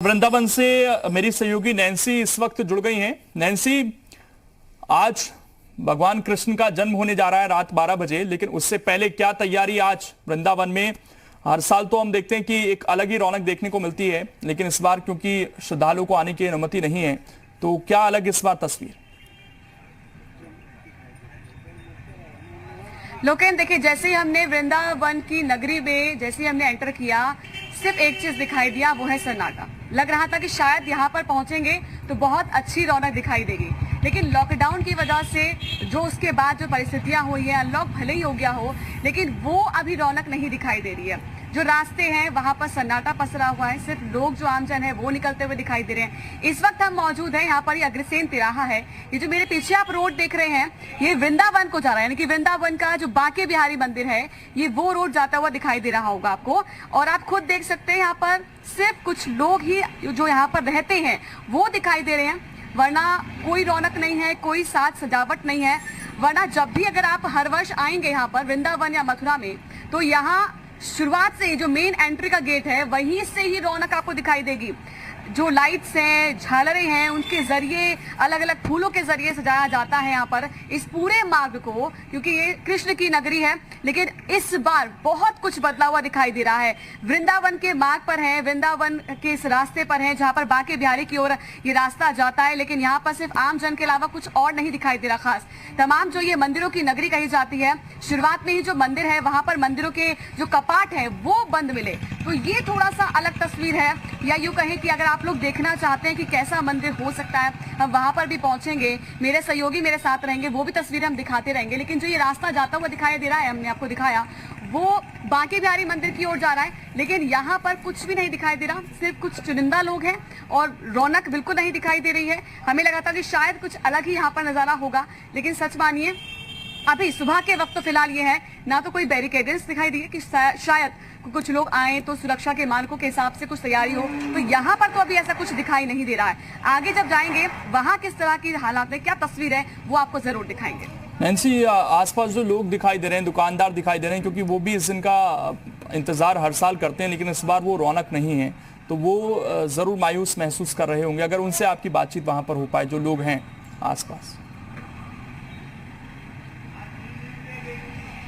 वृंदावन से मेरी सहयोगी नैन्सी इस वक्त जुड़ गई हैं। नैन्सी, आज भगवान कृष्ण का जन्म होने जा रहा है रात 12 बजे, लेकिन उससे पहले क्या तैयारी आज वृंदावन में? हर साल तो हम देखते हैं कि एक अलग ही रौनक देखने को मिलती है, लेकिन इस बार क्योंकि श्रद्धालुओं को आने की अनुमति नहीं है, तो क्या अलग इस बार तस्वीर? लोकेन, देखिए, जैसे ही हमने वृंदावन की नगरी में जैसे ही हमने एंटर किया, सिर्फ एक चीज दिखाई दिया, वो है सन्नाटा। लग रहा था कि शायद यहाँ पर पहुंचेंगे तो बहुत अच्छी रौनक दिखाई देगी, लेकिन लॉकडाउन की वजह से जो उसके बाद जो परिस्थितियां हुई है, अनलॉक भले ही हो गया हो, लेकिन वो अभी रौनक नहीं दिखाई दे रही है। जो रास्ते हैं वहां पर सन्नाटा पसरा हुआ है, सिर्फ लोग जो आमजन है वो निकलते हुए दिखाई दे रहे हैं। इस वक्त हम मौजूद हैं यहाँ पर, ये अग्रसेन तिराहा है। ये जो मेरे पीछे आप रोड देख रहे हैं, ये वृंदावन को जा रहा है, यानी कि वृंदावन का जो बांके बिहारी मंदिर है, ये वो रोड जाता हुआ दिखाई दे रहा होगा आपको। और आप खुद देख सकते हैं, यहाँ पर सिर्फ कुछ लोग ही जो यहाँ पर रहते हैं वो दिखाई दे रहे हैं, वरना कोई रौनक नहीं है, कोई साज सजावट नहीं है। वरना जब भी अगर आप हर वर्ष आएंगे यहाँ पर वृंदावन या मथुरा में, तो यहाँ शुरुआत से ही जो मेन एंट्री का गेट है, वहीं से ही रौनक आपको दिखाई देगी। जो लाइट्स हैं, झालरें हैं, उनके जरिए, अलग अलग फूलों के जरिए सजाया जाता है यहाँ पर इस पूरे मार्ग को, क्योंकि ये कृष्ण की नगरी है। लेकिन इस बार बहुत कुछ बदला हुआ दिखाई दे रहा है। वृंदावन के मार्ग पर है, वृंदावन के इस रास्ते पर है जहाँ पर बांके बिहारी की ओर ये रास्ता जाता है, लेकिन यहाँ पर सिर्फ आम जन के अलावा कुछ और नहीं दिखाई दे रहा खास। तमाम जो ये मंदिरों की नगरी कही जाती है, शुरुआत में ही जो मंदिर है वहां पर मंदिरों के जो कपाट है वो बंद मिले, तो ये थोड़ा सा अलग तस्वीर है। या यूं कहें कि अगर आप लोग देखना चाहते हैं कि कैसा मंदिर हो सकता है, हम वहां पर भी पहुंचेंगे, मेरे सहयोगी मेरे साथ रहेंगे, वो भी तस्वीरें हम दिखाते रहेंगे। लेकिन जो ये रास्ता जाता हुआ दिखाई दे रहा है, हमने आपको दिखाया, वो बांके बिहारी मंदिर की ओर जा रहा है, लेकिन यहाँ पर कुछ भी नहीं दिखाई दे रहा, सिर्फ कुछ चुनिंदा लोग हैं और रौनक बिल्कुल नहीं दिखाई दे रही है। हमें लगा था कि शायद कुछ अलग ही यहाँ पर नजारा होगा, लेकिन सच मानिए अभी सुबह के वक्त तो फिलहाल ये है, ना तो कोई बैरिकेड्स दिखाई दिए कि शायद कुछ लोग आए तो सुरक्षा के मानकों के हिसाब से कुछ तैयारी हो, तो यहाँ पर तो अभी ऐसा कुछ दिखाई नहीं दे रहा है। आगे जब जाएंगे वहाँ किस तरह की हालात है, क्या तस्वीर है, वो आपको जरूर दिखाएंगे। नैन्सी, आसपास जो लोग दिखाई दे रहे हैं, दुकानदार दिखाई दे रहे हैं, क्योंकि वो भी इस दिन का इंतजार हर साल करते हैं, लेकिन इस बार वो रौनक नहीं है, तो वो जरूर मायूस महसूस कर रहे होंगे। अगर उनसे आपकी बातचीत वहां पर हो पाए, जो लोग हैं आसपास।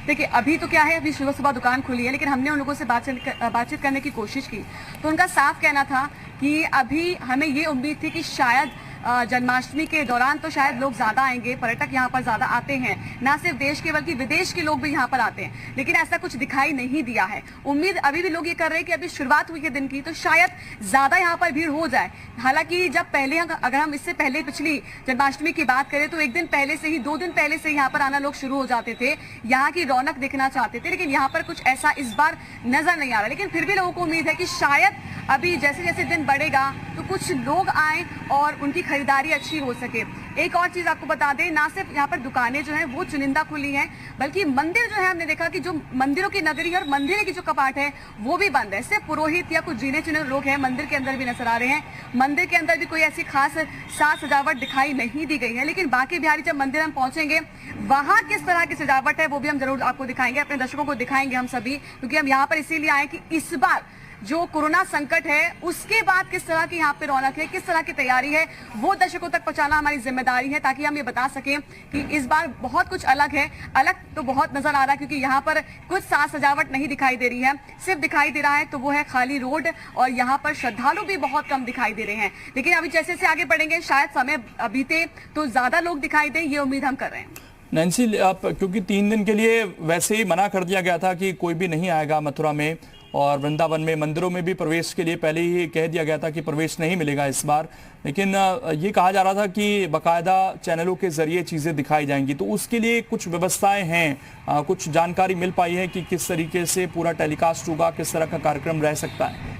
देखिए, अभी तो क्या है, अभी सुबह सुबह दुकान खुली है, लेकिन हमने उन लोगों से बातचीत करने की कोशिश की, तो उनका साफ कहना था कि अभी हमें ये उम्मीद थी कि शायद जन्माष्टमी के दौरान तो शायद लोग ज्यादा आएंगे, पर्यटक यहाँ पर ज्यादा आते हैं, ना सिर्फ देश के बल्कि विदेश के लोग भी यहाँ पर आते हैं, लेकिन ऐसा कुछ दिखाई नहीं दिया है। उम्मीद अभी भी लोग ये कर रहे हैं कि अभी शुरुआत हुई है दिन की, तो शायद ज्यादा यहाँ पर भीड़ हो जाए। हालांकि जब पहले अगर हम इससे पहले पिछली जन्माष्टमी की बात करें, तो एक दिन पहले से ही, 2 दिन पहले से यहाँ पर आना लोग शुरू हो जाते थे, यहाँ की रौनक देखना चाहते थे, लेकिन यहाँ पर कुछ ऐसा इस बार नजर नहीं आ रहा। लेकिन फिर भी लोगों को उम्मीद है कि शायद अभी जैसे जैसे दिन बढ़ेगा तो कुछ लोग आए और उनकी खरीदारी अच्छी हो सके। एक और चीज आपको बता दें, ना सिर्फ यहाँ पर दुकानें जो हैं वो चुनिंदा खुली हैं, बल्कि मंदिर जो है, हमने देखा कि जो मंदिरों की नगरी है और मंदिर की जो कपाट है वो भी बंद है। सिर्फ पुरोहित या कुछ गिने चुने लोग हैं मंदिर के अंदर भी नजर आ रहे हैं। मंदिर के अंदर भी कोई ऐसी खास साज सजावट दिखाई नहीं दी गई है, लेकिन बांके बिहारी जब मंदिर हम पहुंचेंगे, वहां किस तरह की सजावट है वो भी हम जरूर आपको दिखाएंगे, अपने दर्शकों को दिखाएंगे हम सभी, क्योंकि हम यहाँ पर इसीलिए आए कि इस बार जो कोरोना संकट है उसके बाद किस तरह की यहाँ पे रौनक है, किस तरह की तैयारी है, वो दर्शकों तक पहुंचाना हमारी जिम्मेदारी है, ताकि हम ये बता सकें कि इस बार बहुत कुछ अलग है। अलग तो बहुत नजर आ रहा है, क्योंकि यहाँ पर कुछ साज सजावट नहीं दिखाई दे रही है, सिर्फ दिखाई दे रहा है तो वो है खाली रोड, और यहाँ पर श्रद्धालु भी बहुत कम दिखाई दे रहे हैं। लेकिन अभी जैसे जैसे आगे बढ़ेंगे, शायद समय बीते तो ज्यादा लोग दिखाई दे, ये उम्मीद हम कर रहे हैं। नैन्सी, आप क्योंकि 3 दिन के लिए वैसे ही मना कर दिया गया था कि कोई भी नहीं आएगा मथुरा में, और वृंदावन में मंदिरों में भी प्रवेश के लिए पहले ही कह दिया गया था कि प्रवेश नहीं मिलेगा इस बार, लेकिन ये कहा जा रहा था कि बाकायदा चैनलों के जरिए चीज़ें दिखाई जाएंगी, तो उसके लिए कुछ व्यवस्थाएं हैं, कुछ जानकारी मिल पाई है कि किस तरीके से पूरा टेलीकास्ट होगा, किस तरह का कार्यक्रम रह सकता है?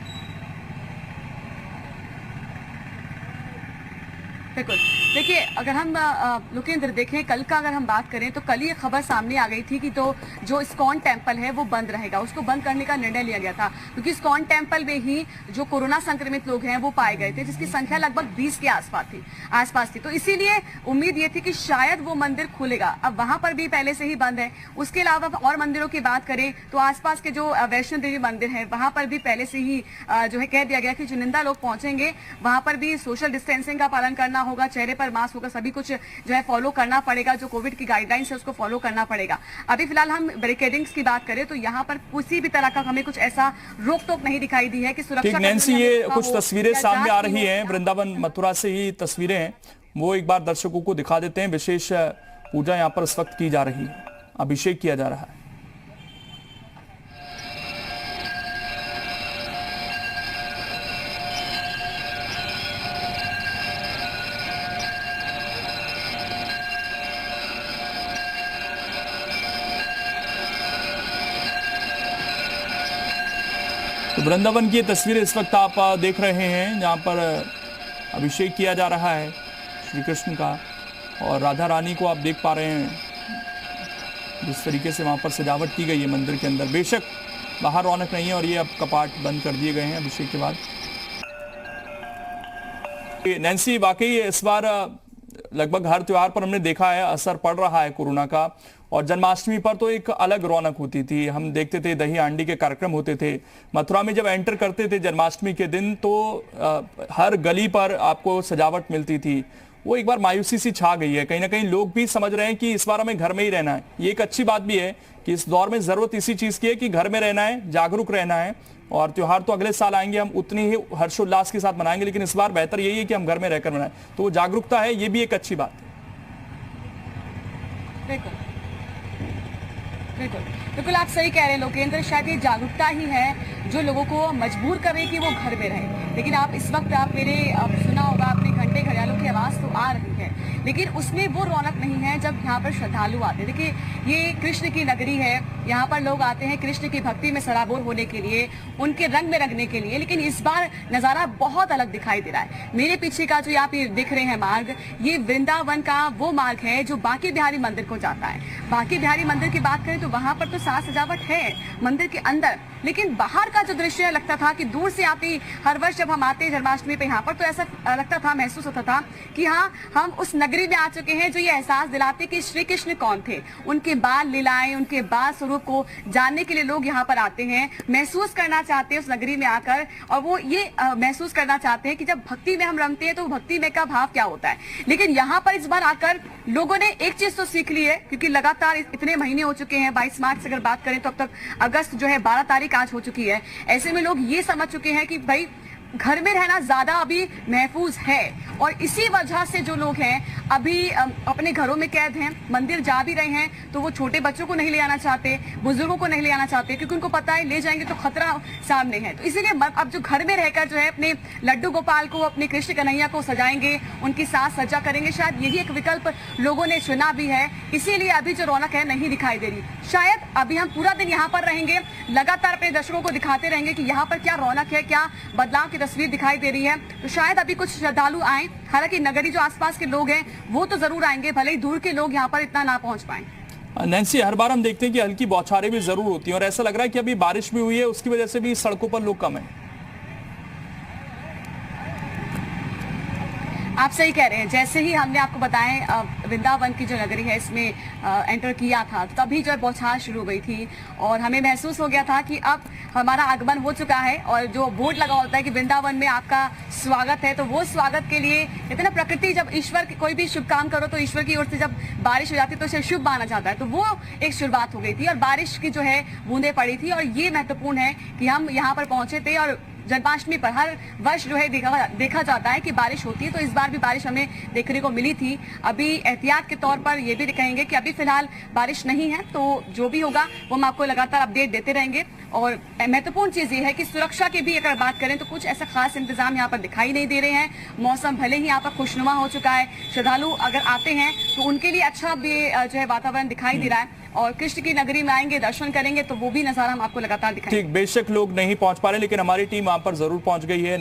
बिल्कुल। देखिए, अगर हम लोकेंद्र देखें, कल का अगर हम बात करें तो कल ये खबर सामने आ गई थी कि तो जो इस्कॉन टेम्पल है वो बंद रहेगा, उसको बंद करने का निर्णय लिया गया था, क्योंकि इस्कॉन टेम्पल में ही जो कोरोना संक्रमित लोग हैं वो पाए गए थे, जिसकी संख्या लगभग 20 के आसपास थी। तो इसीलिए उम्मीद ये थी कि शायद वो मंदिर खुलेगा। अब वहां पर भी पहले से ही बंद है। उसके अलावा और मंदिरों की बात करें तो आसपास के जो वैष्णो देवी मंदिर है वहां पर भी पहले से ही जो है कह दिया गया कि चुनिंदा लोग पहुंचेंगे, वहां पर भी सोशल डिस्टेंसिंग का पालन करना होगा, चेहरे पर मास्क होगा, सभी कुछ जो है फॉलो करना पड़ेगा, जो कोविड की गाइडलाइंस है उसको फॉलो करना पड़ेगा। अभी फिलहाल हम बैरिकेडिंग्स की बात करें तो यहाँ पर किसी भी तरह का हमें कुछ ऐसा रोक टोक नहीं दिखाई दी है कि सुरक्षा। नैन्सी, ये कुछ तस्वीरें सामने आ रही हैं, वृंदावन मथुरा से ही तस्वीरें हैं, वो एक बार दर्शकों को दिखा देते हैं। विशेष पूजा यहाँ पर इस वक्त की जा रही है, अभिषेक किया जा रहा है। तो वृंदावन की तस्वीरें इस वक्त आप देख रहे हैं, जहां पर अभिषेक किया जा रहा है श्री कृष्ण का, और राधा रानी को आप देख पा रहे हैं जिस तरीके से वहां पर सजावट की गई है मंदिर के अंदर। बेशक बाहर रौनक नहीं है और ये अब कपाट बंद कर दिए गए हैं अभिषेक के बाद। नैन्सी, वाकई इस बार लगभग हर त्योहार पर हमने देखा है असर पड़ रहा है कोरोना का, और जन्माष्टमी पर तो एक अलग रौनक होती थी। हम देखते थे दही हांडी के कार्यक्रम होते थे। मथुरा में जब एंटर करते थे जन्माष्टमी के दिन तो हर गली पर आपको सजावट मिलती थी। वो एक बार मायूसी सी छा गई है। कहीं ना कहीं लोग भी समझ रहे हैं कि इस बार हमें घर में ही रहना है। ये एक अच्छी बात भी है कि इस दौर में जरूरत इसी चीज की है कि घर में रहना है, जागरूक रहना है, और त्योहार तो अगले साल आएंगे, हम उतनी ही हर्षोल्लास के साथ मनाएंगे, लेकिन इस बार बेहतर यही है कि हम घर में रहकर मनाएं। तो वो जागरूकता है, ये भी एक अच्छी बात है। बिल्कुल आप सही कह रहे हैं लोकेंद्र, शायद ये जागरूकता ही है जो लोगों को मजबूर कर रही है कि वो घर में रहे। लेकिन आप इस वक्त सुना होगा आपने घंटे घड़ियालों की आवाज तो आ रही है, लेकिन उसमें वो रौनक नहीं है जब यहाँ पर श्रद्धालु आते हैं। देखिए, ये कृष्ण की नगरी है, यहाँ पर लोग आते हैं कृष्ण की भक्ति में सराबोर होने के लिए, उनके रंग में रंगने के लिए। लेकिन इस बार नजारा बहुत अलग दिखाई दे रहा है। मेरे पीछे का जो आप ये दिख रहे हैं मार्ग, ये वृंदावन का वो मार्ग है जो बांके बिहारी मंदिर को जाता है। बांके बिहारी मंदिर की बात करें तो वहां पर तो साज सजावट है मंदिर के अंदर, लेकिन बाहर का जो दृश्य लगता था कि दूर से आती, हर वर्ष जब हम आते हैं जन्माष्टमी पे यहाँ पर, तो ऐसा लगता था, महसूस होता था कि हाँ, हम उस नगरी में आ चुके हैं जो ये एहसास दिलाते कि श्री कृष्ण कौन थे, उनके बाल लीलाएं, उनके बाल स्वरूप को जानने के लिए लोग यहाँ पर आते हैं, महसूस करना चाहते हैं उस नगरी में आकर, और वो ये महसूस करना चाहते हैं कि जब भक्ति में हम रमते हैं तो भक्ति में का भाव क्या होता है। लेकिन यहाँ पर इस बार आकर लोगों ने एक चीज तो सीख ली है, क्योंकि लगातार इतने महीने हो चुके हैं, 22 मार्च से अगर बात करें तो अब तक अगस्त जो है 12 तारीख आज हो चुकी है। ऐसे में लोग ये समझ चुके हैं कि भाई घर में रहना ज्यादा अभी महफूज है, और इसी वजह से जो लोग हैं अभी अपने घरों में कैद हैं। मंदिर जा भी रहे हैं तो वो छोटे बच्चों को नहीं ले आना चाहते, बुजुर्गों को नहीं ले आना चाहते, क्योंकि उनको पता है ले जाएंगे तो खतरा सामने है। तो इसीलिए अब जो घर में रहकर जो है अपने लड्डू गोपाल को, अपने कृष्ण कन्हैया को सजाएंगे, उनकी साज सज्जा करेंगे, शायद यही एक विकल्प लोगों ने चुना भी है। इसीलिए अभी जो रौनक है नहीं दिखाई दे रही। शायद अभी हम पूरा दिन यहाँ पर रहेंगे, लगातार अपने दर्शकों को दिखाते रहेंगे कि यहाँ पर क्या रौनक है, क्या बदलाव की तस्वीर दिखाई दे रही है। तो शायद अभी कुछ श्रद्धालु आए, हालांकि नगरी जो आसपास के लोग हैं वो तो जरूर आएंगे, भले ही दूर के लोग यहाँ पर इतना ना पहुंच पाए। नैन्सी, हर बार हम देखते हैं कि हल्की बौछारें भी जरूर होती हैं, और ऐसा लग रहा है कि अभी बारिश भी हुई है, उसकी वजह से भी सड़कों पर लोग कम है। आप सही कह रहे हैं। जैसे ही हमने आपको बताएं वृंदावन की जो नगरी है इसमें एंटर किया था, तभी जो है बौछार शुरू हो गई थी, और हमें महसूस हो गया था कि अब हमारा आगमन हो चुका है। और जो बोर्ड लगा होता है कि वृंदावन में आपका स्वागत है, तो वो स्वागत के लिए कहते ना, प्रकृति जब ईश्वर कोई भी शुभ काम करो तो ईश्वर की ओर से जब बारिश हो जाती है तो उसे शुभ माना जाता है। तो वो एक शुरुआत हो गई थी और बारिश की जो है बूंदें पड़ी थी। और ये महत्वपूर्ण है कि हम यहाँ पर पहुंचे थे, और जन्माष्टमी पर हर वर्ष जो है देखा जाता है कि बारिश होती है, तो इस बार भी बारिश हमें देखने को मिली थी। अभी एहतियात के तौर पर ये भी कहेंगे कि अभी फिलहाल बारिश नहीं है, तो जो भी होगा वो हम आपको लगातार अपडेट देते रहेंगे। और महत्वपूर्ण चीज ये है कि सुरक्षा की भी अगर बात करें तो कुछ ऐसा खास इंतजाम यहाँ पर दिखाई नहीं दे रहे हैं। मौसम भले ही यहाँ पर खुशनुमा हो चुका है, श्रद्धालु अगर आते हैं तो उनके लिए अच्छा भी जो है वातावरण दिखाई दे रहा है, और कृष्ण की नगरी में आएंगे, दर्शन करेंगे, तो वो भी नजारा हम आपको लगातार दिखाएंगे। ठीक, बेशक लोग नहीं पहुंच पा रहे, लेकिन हमारी टीम वहां पर जरूर पहुंच गई है।